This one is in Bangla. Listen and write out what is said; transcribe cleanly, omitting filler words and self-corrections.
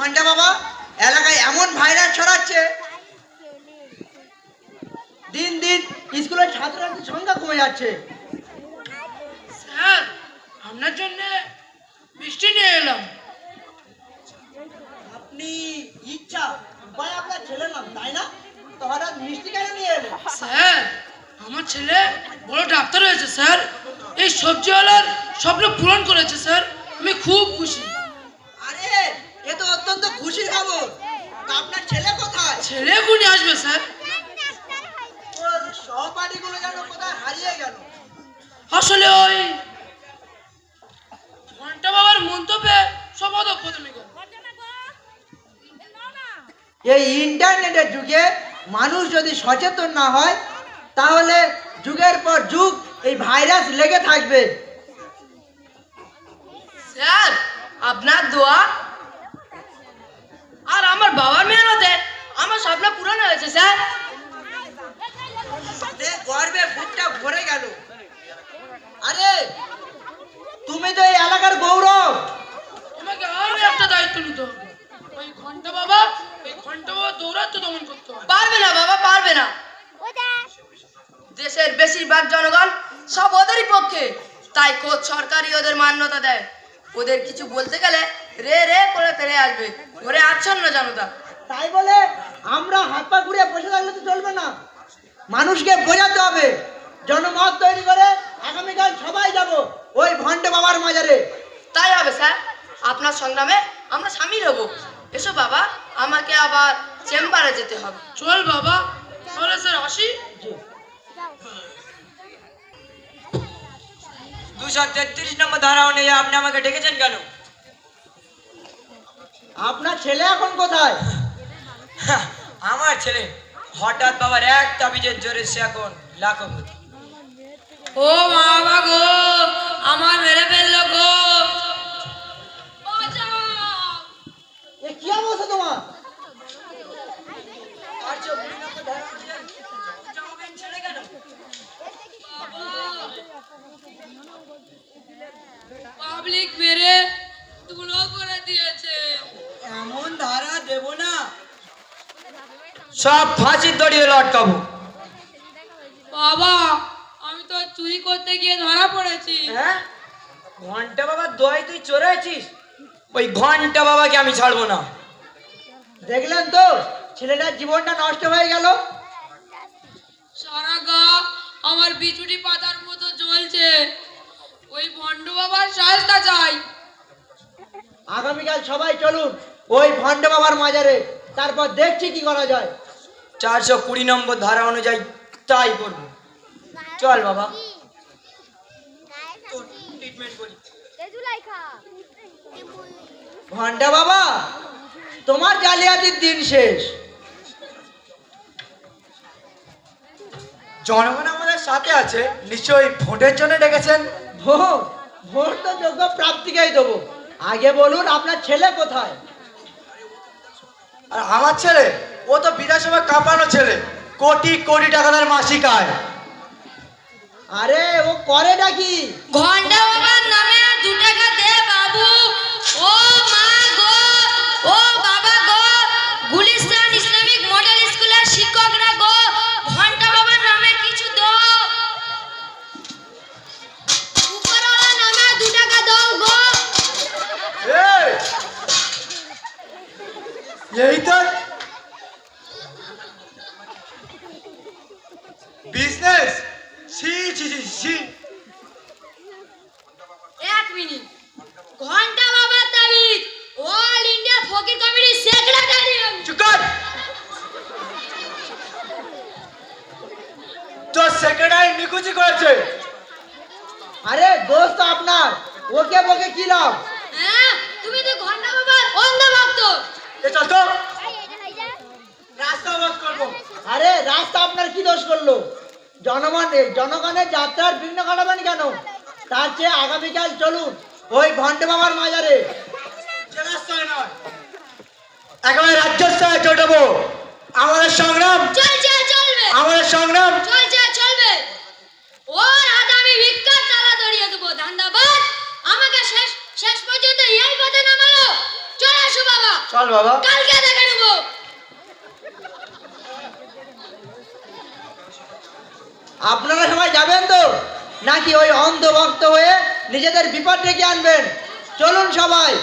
ঘন্টা বাবা এলাকায় এমন ভাইরাস ছড়াচ্ছে, দিন দিন স্কুলের ছাত্রছাত্রীর সংখ্যা কমে যাচ্ছে। স্যার, আপনার জন্য মিষ্টি নিয়ে এলাম। আপনি ইচ্ছা উপায় আপনার ছেলে নাম, তাই না? তো হঠাৎ মিষ্টি কেন নিয়ে এলেন? স্যার, আমার ছেলে বড় ডাক্তার হয়েছে স্যার। এই সবজিওয়ালার স্বপ্ন পূরণ করেছে স্যার। আমি খুব খুশি। আরে এ তো অত্যন্ত খুশির খবর। তা আপনার ছেলে কোথায়? ছেলে গুণে আসবে স্যার। ওর সহপাঠীগুলো যেন কোথায় হারিয়ে গেল। আসলে ওই ঘন্টা বাবার মন্তব্যে সব অধঃপতনে গেল। এই ইন্টারনেটের যুগে মানুষ যদি সচেতন না হয়, তাহলে যুগের পর যুগ এই ভাইরাস লেগে থাকবে। স্যার, আপনার দোয়া আর আমার বাবার মেহনতে আমার স্বপ্ন পূরণ হয়েছে স্যার। গর্বে বুকটা ভরে গেল। আরে তুমি তো এই এলাকার গৌরব। তোমাকে আরো একটা দায়িত্ব নিতে হবে। ওই ঘন্টা বাবা দৌড়াতে দমন করতে হবে। পারবে না বাবা, পারবে না। দেশের বেশিরভাগ জনগণ সব ওদেরই পক্ষে, তাই কোচ সরকারই ওদের মান্যতা দেয়। ওদের কিছু বলতে গেলে রে রে করে ফেলে আসবে ঘরে আচ্ছন্ন জনতা। তাই বলে আমরা হাত পা ঘুরিয়ে বসে থাকলে তো চলবে না। মানুষকে বোঝাতে হবে, জনমত তৈরি করে আগামীকাল সবাই যাব ওই ভন্ডে বাবার মাজারে। তাই হবে স্যার, আপনার সংগ্রামে আমরা সামিল হব। এসো বাবা, আমাকে আবার চেম্বারে যেতে হবে। চল বাবা, তাহলে স্যার আসি। 233 নম্বর ধারা অনুযায়ী আপনি আমাকে ডেকেছেন কেন? আপনার ছেলে এখন কোথায়? আমার ছেলে হঠাৎ বাবার এক তাবিজের জোরে সে এখন লাখপতি। ও বাবা গো, আমার মেরে ফেললো গো। এ কি অবস্থা তোমার? পাবলিক মেরে তুলো করে দিয়েছে। এমন ধারা দেব না। সব ফাঁসির দড়িয়ে লটকাবো। বাবা, আমি তো চুরি করতে গিয়ে ধরা পড়েছি। হ্যাঁ, ঘন্টা বাবার দোয়াই তুই চোরাইছিস? ওই ঘন্টা বাবাকে আমি ছাড়বো না। দেখলেন তো ছেলেটার জীবনটা নষ্ট হয়ে গেল। সারা গা আমার বিচুটি পাতার মতো জ্বলছে। ওই ভণ্ড বাবার সাহায্য চাই। আগামীকাল সবাই চলুন ওই ভন্ডে বাবার মাজারে, তারপর দেখছি কি করা যায়। 420 নম্বর ধারা অনুযায়ী তাই করবো। চল বাবা, ট্রিটমেন্ট করি। ভন্ডা বাবা, তোমার জালিয়াতির দিন শেষ। জনগণ আমাদের সাথে আছে, নিশ্চয়ই ভোটের জন্য ডেকেছেন। ভোট ভোট তো যোগ্য প্রাপ্তিকেই দেবো। আগে বলুন আপনার ছেলে কোথায়? আর আমার ছেলে, ও তো বিধানসভা কাঁপানো ছেলে, কোটি কোটি টাকা তার মাসিক আয়। আরে ও করেটা কি? ঘন্টা বাবার নামে 2 টাকা দে বাবু। ও মা গো, ও বাবা গো, গুলিস্তান ইসলামিক মডেল স্কুলের শিক্ষকরা গো, ঘন্টা বাবার নামে কিছু দাও। উপরওয়ালা নামে 2 টাকা দাও গো। এই তো বিজনেস। ছি ছি ছি ছি। 1 মিনিট। ঘন্টা বাবার তাবিজ অল ইন্ডিয়া ফকির কমিটির সেক্রেটারি। চুপ কর। তো সেক্রেটারি নিকুচি করেছে। আরে দোষ তো আপনার, ওকে বকে কি লাভ? হ্যাঁ, তুমি তো ঘন্টা বাবার অন্ধ ভক্ত। এ চল তো, রাস্তা অবরোধ করবো। আরে রাস্তা আপনার কি দোষ করলো? জনগণের যাত্রার বিঘ্ন ঘটাবেন কেন? তার চেয়ে আগামীকাল চলুন ওই ভন্ডে বাবার মাজারে। জেলাস্তরে নয়, একেবারে রাজ্য স্তরে চটাবো। আমাদের সংগ্রাম চলবে, আমাদের সংগ্রাম চলবে। ওর হাতে আমি ভিক্ষার তালা ধরিয়ে দেবো। ধান্দাবাজ আমাকে শেষ পর্যন্ত এই পথে নামালো। চলে আসো বাবা। চল বাবা। কালকে দেখে নেবো। আপনারা সবাই যাবেন তো, নাকি ওই অন্ধ ভক্ত হয়ে নিজেদের বিপদ ডেকে আনবেন? চলুন সবাই।